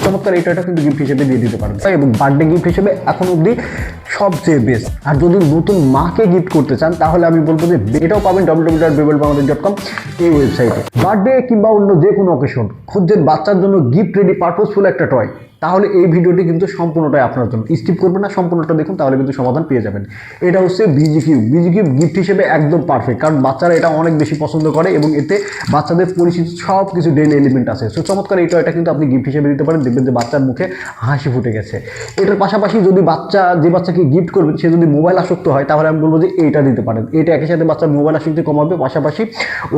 চমৎকার এই টয়টা কিন্তু গিফট হিসেবে দিয়ে দিতে পারেন এবং বার্থডে গিফট হিসেবে এখন অবধি সবচেয়ে বেস্ট। আর যদি নতুন মাকে গিফট করতে চান তাহলে আমি বলবো যে এটাও পাবেন www.babelbangladesh.com এই ওয়েবসাইটে। বার্থডে কিংবা অন্য যে কোনো অকেশন খুঁজছেন বাচ্চার জন্য গিফট রেডি পারপোজফুল একটা টয়, তাহলে এই ভিডিওটি কিন্তু সম্পূর্ণটাই আপনার জন্য। স্কিপ করবেন না, সম্পূর্ণটা দেখুন, তাহলে কিন্তু সমাধান পেয়ে যাবেন। এটা হচ্ছে busy cube. Busy cube gift হিসেবে একদম পারফেক্ট, কারণ বাচ্চারা এটা অনেক বেশি পছন্দ করে এবং এতে বাচ্চাদের পরিচিত সব কিছু ডেইলি এলিমেন্ট আছে। সো চমৎকার এই টয়টা কিন্তু আপনি গিফট হিসেবে দিতে পারেন, দেখবেন যে বাচ্চার মুখে হাসি ফুটে গেছে। এটার পাশাপাশি যদি যে বাচ্চাকে গিফট করবেন সে যদি মোবাইল আসক্ত হয় তাহলে আমি বলবো যে এইটা দিতে পারেন। এটা একই সাথে বাচ্চার মোবাইল আসক্তি কমাবে, পাশাপাশি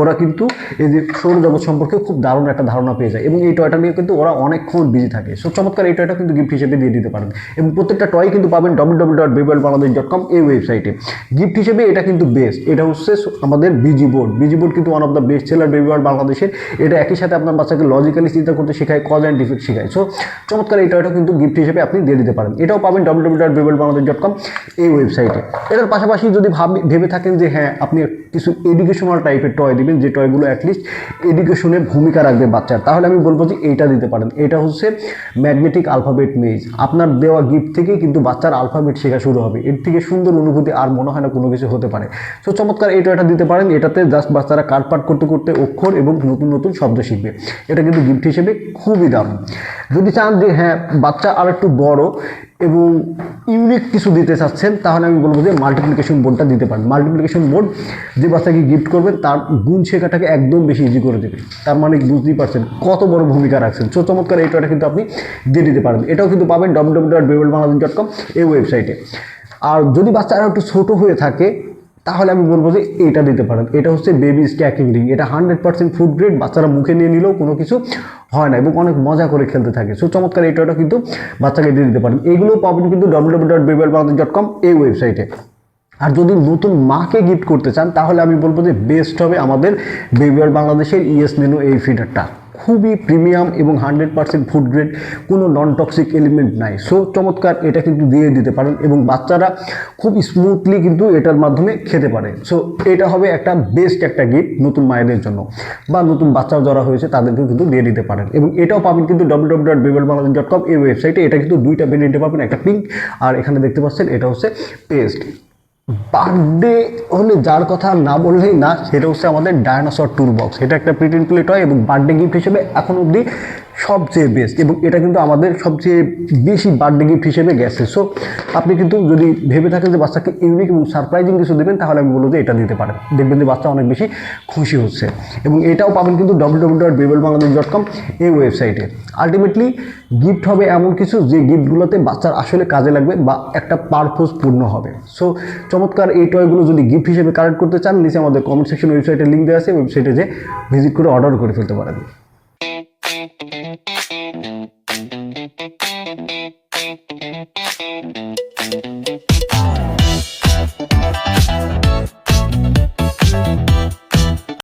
ওরা কিন্তু এই যে সৌরজগৎ সম্পর্কে খুব দারুণ একটা ধারণা পেয়ে যায় এবং এই টয়টা নিয়ে কিন্তু ওরা অনেকক্ষণ বিজি থাকে। সো চমৎকার এই টয়টা কিন্তু গিফট হিসেবে দিয়ে দিতে পারেন এবং প্রত্যেকটা টয় কিন্তু পাবেন www.babelbangladesh.com এই ওয়েবসাইটে। গিফট হিসেবে এটা কিন্তু বেস্ট। এটা হচ্ছে আমাদের বিজি বোর্ড। বিজি বোর্ড কিন্তু one of the best seller baby world বাংলাদেশের। এটা একই সাথে আপনার বাচ্চাকে লজিক্যালি চিন্তা করতে শেখায়, কজ অ্যান্ড ডিফেক্ট শেখায়। সো চমৎকার এই টয়টা কিন্তু গিফট হিসেবে আপনি দিয়ে দিতে পারেন। এটাও পাবেন www.babelbangladesh.com এই ওয়েবসাইটে। এটার পাশাপাশি যদি ভেবে থাকেন যে হ্যাঁ আপনি কিছু এডুকেশনাল টাইপের টয় দিবেন, যে টয়গুলো অ্যাটলিস্ট এডুকেশনে ভূমিকা রাখবে বাচ্চার, তাহলে আমি বলবো যে এইটা দিতে পারেন। এটা হচ্ছে ম্যাগনেটিক আলফাবেট মেজ। আপনার দেওয়া গিফট থেকে কিন্তু বাচ্চার আলফাবেট শেখা শুরু হবে। এর থেকে সুন্দর অনুভূতি আর মনে হয় না কোনো কিছু হতে পারে। সো চমৎকার এই টয়টা দিতে পারেন। এটাতে জাস্ট বাচ্চারা কাটপাট করতে করতে অক্ষর এবং নতুন নতুন শব্দ শিখবে। এটা কিন্তু গিফট হিসেবে খুবই দারুণ। যদি চান যে হ্যাঁ বাচ্চা আর একটু বড় এবং ইউনিক কিছু দিতে চাচ্ছেন, তাহলে আমি বলবো যে মাল্টিপ্লিকেশন বোর্ডটা দিতে পারেন। মাল্টিপ্লিকেশন বোর্ড যে বাচ্চাকে গিফট করবেন তার গুণ শেখাটাকে একদম বেশি ইজি করে দেবে। তার মানে বুঝতেই পারছেন কত বড় ভূমিকা রাখছেন। সো চমৎকার এই টয়টা কিন্তু আপনি দিয়ে দিতে পারেন। এটাও কিন্তু পাবেন www.babelbangladesh.com এই ওয়েবসাইটে। আর যদি বাচ্চা আরও একটু ছোটো হয়ে থাকে তাহলে আমি বলবো যে এইটা দিতে পারেন। এটা হচ্ছে বেবি স্ট্যাকিং রিং। এটা 100% ফুড গ্রেড, বাচ্চারা মুখে নিয়ে নিলেও কোনো কিছু হয় না এবং অনেক মজা করে খেলতে থাকে। সো চমৎকার এই টয়টা কিন্তু বাচ্চাকে দিয়ে দিতে পারেন। এইগুলো পাবেন কিন্তু www.babelbangladesh.com এই ওয়েবসাইটে। আর যদি নতুন মাকে গিফট করতে চান তাহলে আমি বলবো যে বেস্ট হবে আমাদের বেবি ওয়ার্ল্ড বাংলাদেশের ইএস ন্যানো এই ফিডারটা। খুবই প্রিমিয়াম এবং 100% ফুড গ্রেড, কোনো নন টক্সিক এলিমেন্ট নাই। সো চমৎকার এটা কিন্তু দিয়ে দিতে পারেন এবং বাচ্চারা খুব স্মুথলি কিন্তু এটার মাধ্যমে খেতে পারে। সো এটা হবে একটা বেস্ট একটা গিফট নতুন মায়েদের জন্য, বা নতুন বাচ্চা যারা হয়েছে তাদেরকেও কিন্তু দিয়ে দিতে পারেন। এবং এটাও পাবেন কিন্তু www.babelbangladesh.com এই ওয়েবসাইটে। এটা কিন্তু দুইটা ভেরিয়েন্টে পাবেন, একটা পিঙ্ক আর এখানে দেখতে পাচ্ছেন এটা হচ্ছে পেস্ট। বার্থডে হলে যার কথা না বললেই না, সেটা হচ্ছে আমাদের ডায়নোসর টুল বক্স। এটা একটা প্রিন্ট প্লে টয় এবং বার্থডে গিফট হিসেবে এখন অবধি সবচেয়ে বেস্ট এবং এটা কিন্তু আমাদের সবচেয়ে বেশি বার্থডে গিফট হিসেবে গেছে। সো আপনি কিন্তু যদি ভেবে থাকেন যে বাচ্চাকে ইউনিক এবং সারপ্রাইজিং কিছু দেবেন তাহলে আমি বলবো যে এটা দিতে পারেন। দেখবেন যে বাচ্চা অনেক বেশি খুশি হচ্ছে এবং এটাও পাবেন কিন্তু www.babelbangladesh.com এই ওয়েবসাইটে। আলটিমেটলি গিফট হবে এমন কিছু যে গিফটগুলোতে বাচ্চার আসলে কাজে লাগবে বা একটা পারপোজ পূর্ণ হবে। সো চমৎকার এই টয়গুলো যদি গিফট হিসেবে কালেক্ট করতে চান, নিচে আমাদের কমেন্ট সেকশন ওয়েবসাইটের লিঙ্ক দেওয়া আছে, ওয়েবসাইটে যে ভিজিট করে অর্ডার করে ফেলতে পারেন।